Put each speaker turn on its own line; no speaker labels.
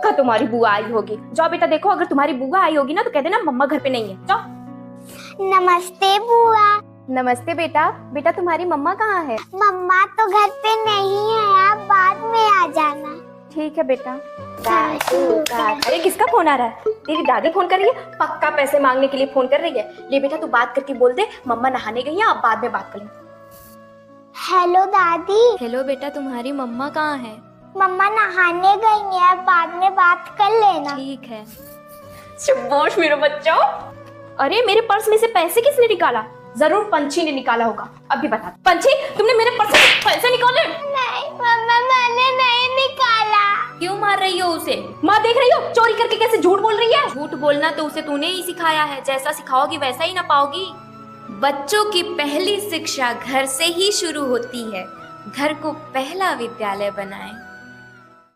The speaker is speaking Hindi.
पक्का तुम्हारी बुआ आई होगी। जाओ बेटा देखो, अगर तुम्हारी बुआ आई होगी ना तो कह देना मम्मा घर पे नहीं है। जाओ।
नमस्ते बुआ।
नमस्ते बेटा। बेटा तुम्हारी मम्मा कहाँ है?
मम्मा तो घर पे नहीं है, आप बाद में आ जाना।
ठीक है बेटा। अरे किसका फोन आ रहा है? तेरी दादी फोन कर रही है, पक्का पैसे मांगने के लिए फोन कर रही है। ले बेटा तू बात करके बोल दे मम्मा नहाने गई है, आप बाद में बात करें।
हेलो दादी।
हेलो बेटा, तुम्हारी मम्मा कहाँ है?
मम्मा नहाने गई है, आप बाद में बात कर लेना।
ठीक है। शाबाश मेरे बच्चों। अरे मेरे पर्स में से पैसे किसने निकाला? जरूर पंछी ने निकाला होगा। अभी बता पंछी, तुमने मेरे पर्स से पैसे निकाले?
नहीं मम्मा, मैंने नहीं निकाला।
क्यों मार रही हो उसे? माँ देख रही हो चोरी करके कैसे झूठ बोल रही है। झूठ बोलना तो उसे तूने ही सिखाया है, जैसा सिखाओगी वैसा ही ना पाओगी। बच्चों की पहली शिक्षा घर से ही शुरू होती है। घर को पहला विद्यालय बनाएं।